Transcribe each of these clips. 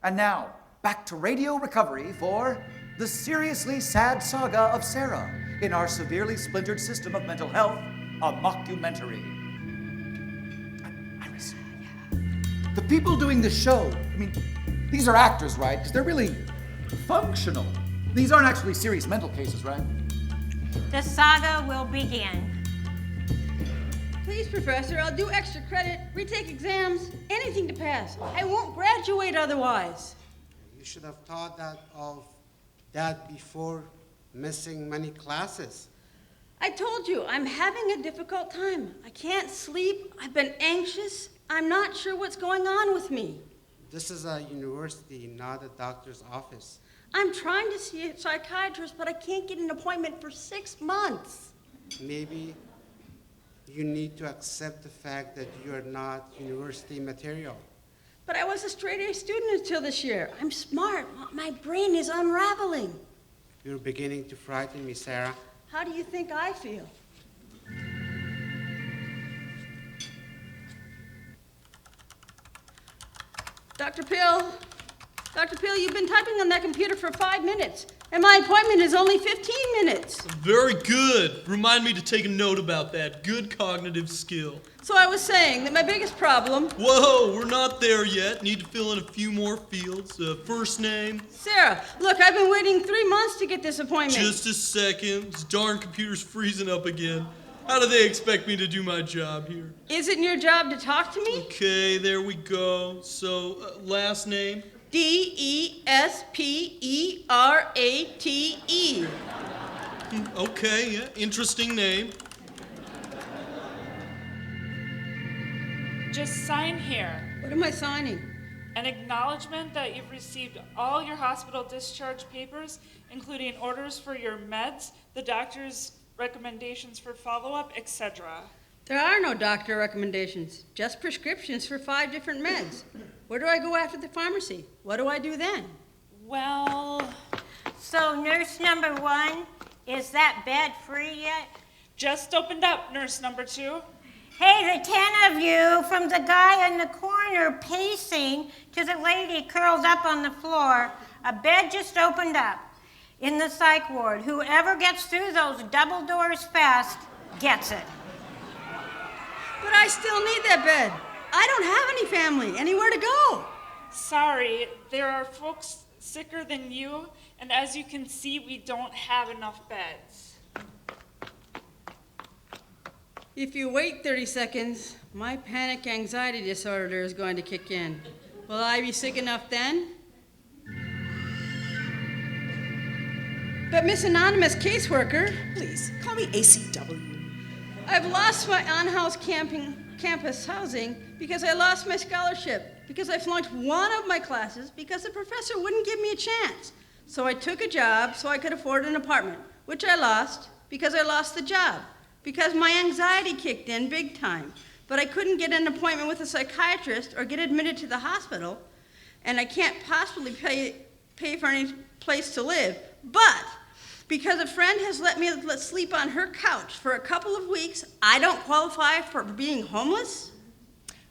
And now, back to radio recovery for the seriously sad saga of Sara in our severely splintered system of mental health, a mockumentary. Iris, the people doing the show, these are actors, right? Because they're really functional. These aren't actually serious mental cases, right? The saga will begin. Please, Professor, I'll do extra credit, retake exams, anything to pass. I won't graduate otherwise. You should have thought of that before missing many classes. I told you, I'm having a difficult time. I can't sleep, I've been anxious, I'm not sure what's going on with me. This is a university, not a doctor's office. I'm trying to see a psychiatrist, but I can't get an appointment for 6 months. Maybe you need to accept the fact that you're not university material. But I was a straight-A student until this year. I'm smart. My brain is unraveling. You're beginning to frighten me, Sara. How do you think I feel? Dr. Pill, you've been typing on that computer for 5 minutes, and my appointment is only 15 minutes. Very good. Remind me to take a note about that. Good cognitive skill. So I was saying that my biggest problem... Whoa, we're not there yet. Need to fill in a few more fields. First name. Sara, look, I've been waiting 3 months to get this appointment. Just a second. This darn computer's freezing up again. How do they expect me to do my job here? Isn't your job to talk to me? Okay, there we go. So, last name? Desperate. Okay, yeah, interesting name. Just sign here. What am I signing? An acknowledgement that you've received all your hospital discharge papers, including orders for your meds, the doctor's recommendations for follow-up, etc. There are no doctor recommendations, just prescriptions for 5 different meds. Where do I go after the pharmacy? What do I do then? Well... So, nurse number 1, is that bed free yet? Just opened up, nurse number 2. Hey, the 10 of you, from the guy in the corner pacing to the lady curled up on the floor, a bed just opened up in the psych ward. Whoever gets through those double doors fast gets it. But I still need that bed. I don't have any family, anywhere to go. Sorry, there are folks sicker than you, and as you can see, we don't have enough beds. If you wait 30 seconds, my panic anxiety disorder is going to kick in. Will I be sick enough then? But Miss Anonymous Caseworker, Please, call me ACW. I've lost my on-house campus housing because I lost my scholarship, because I flunked one of my classes, because the professor wouldn't give me a chance. So I took a job so I could afford an apartment, which I lost because I lost the job, because my anxiety kicked in big time. But I couldn't get an appointment with a psychiatrist or get admitted to the hospital, and I can't possibly pay for any place to live. But because a friend has let me sleep on her couch for a couple of weeks, I don't qualify for being homeless?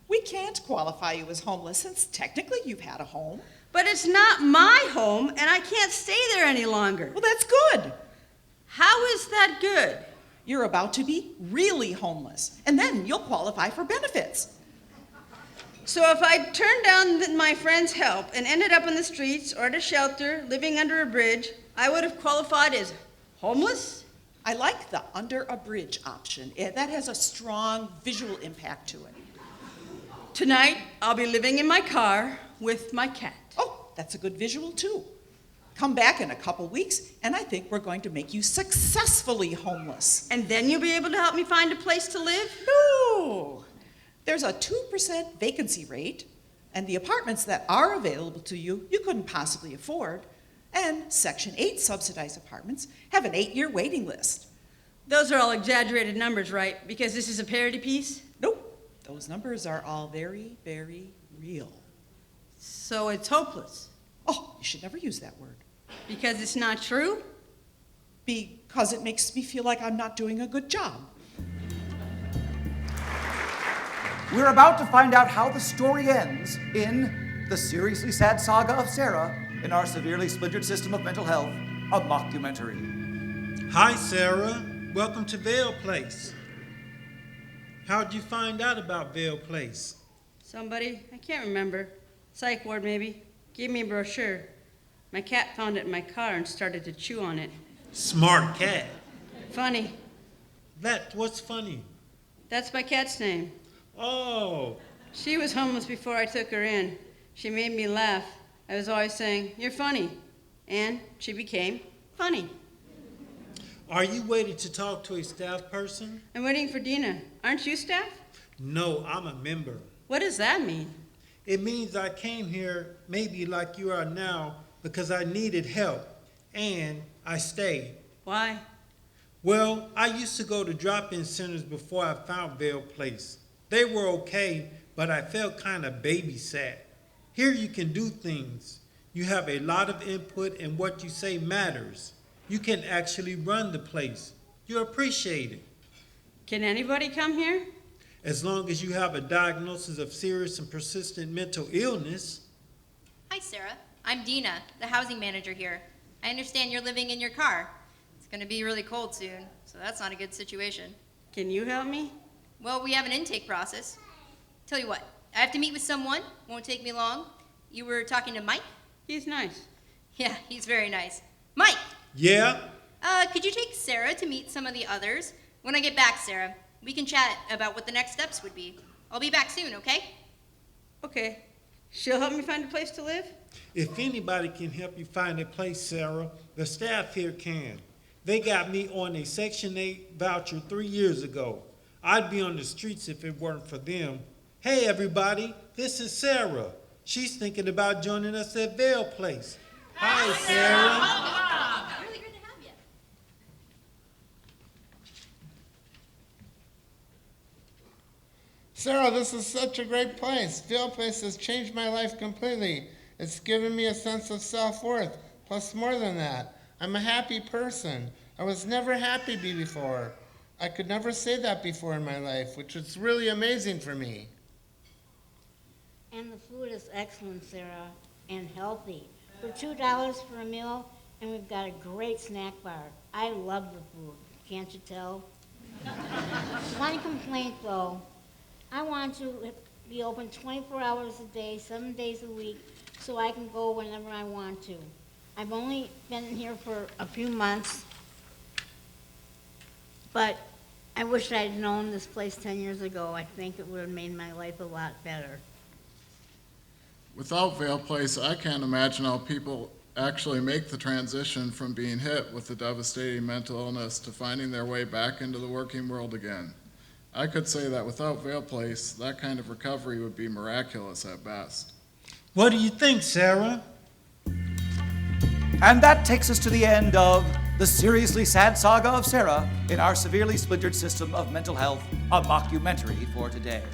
We can't qualify you as homeless since technically you've had a home. But it's not my home, and I can't stay there any longer. Well, that's good. How is that good? You're about to be really homeless, and then you'll qualify for benefits. So if I turned down my friend's help and ended up in the streets or at a shelter, living under a bridge, I would have qualified as homeless? I like the under a bridge option. That has a strong visual impact to it. Tonight, I'll be living in my car with my cat. Oh, that's a good visual too. Come back in a couple weeks, and I think we're going to make you successfully homeless. And then you'll be able to help me find a place to live? No! There's a 2% vacancy rate, and the apartments that are available to you, you couldn't possibly afford. And Section 8 subsidized apartments have an 8-year waiting list. Those are all exaggerated numbers, right? Because this is a parody piece? Nope. Those numbers are all very, very real. So it's hopeless? Oh, you should never use that word. Because it's not true? Because it makes me feel like I'm not doing a good job. We're about to find out how the story ends in The Seriously Sad Saga of Sara in Our Severely Splintered System of Mental Health, a mockumentary. Hi, Sarah. Welcome to Vail Place. How'd you find out about Vail Place? Somebody, I can't remember, psych ward maybe, gave me a brochure. My cat found it in my car and started to chew on it. Smart cat. Funny. What's funny? That's my cat's name. Oh, She was homeless before I took her in. She made me laugh. I was always saying, "You're funny." And she became funny. are you waiting to talk to a staff person? I'm waiting for Dina. Aren't you staff? No, I'm a member. What does that mean? It means I came here maybe like you are now because I needed help, and I stayed. Why? Well, I used to go to drop-in centers before I found Vail Place. They were okay, but I felt kind of babysat. Here you can do things. You have a lot of input, and what you say matters. You can actually run the place. You're appreciated. Can anybody come here? As long as you have a diagnosis of serious and persistent mental illness. Hi, Sarah. I'm Dina, the housing manager here. I understand you're living in your car. It's going to be really cold soon, so that's not a good situation. Can you help me? Well, we have an intake process. Tell you what, I have to meet with someone. Won't take me long. You were talking to Mike? He's nice. Yeah, he's very nice. Mike! Yeah? Could you take Sarah to meet some of the others? When I get back, Sarah, we can chat about what the next steps would be. I'll be back soon, okay? Okay. She'll help me find a place to live? If anybody can help you find a place, Sarah, the staff here can. They got me on a Section 8 voucher 3 years ago. I'd be on the streets if it weren't for them. Hey, everybody, this is Sarah. She's thinking about joining us at Vail Place. Hi, Sarah. Really good to have you. Sarah, this is such a great place. Vail Place has changed my life completely. It's given me a sense of self-worth. Plus, more than that, I'm a happy person. I was never happy before. I could never say that before in my life, which is really amazing for me. And the food is excellent, Sarah, and healthy. For $2 for a meal, and we've got a great snack bar. I love the food, can't you tell? One complaint, though. I want to be open 24 hours a day, 7 days a week, so I can go whenever I want to. I've only been here for a few months, but I wish I'd known this place 10 years ago. I think it would have made my life a lot better. Without Vail Place, I can't imagine how people actually make the transition from being hit with a devastating mental illness to finding their way back into the working world again. I could say that without Vail Place, that kind of recovery would be miraculous at best. What do you think, Sarah? And that takes us to the end of The Seriously Sad Saga of Sara in Our Severely Splintered System of Mental Health, a mockumentary for today.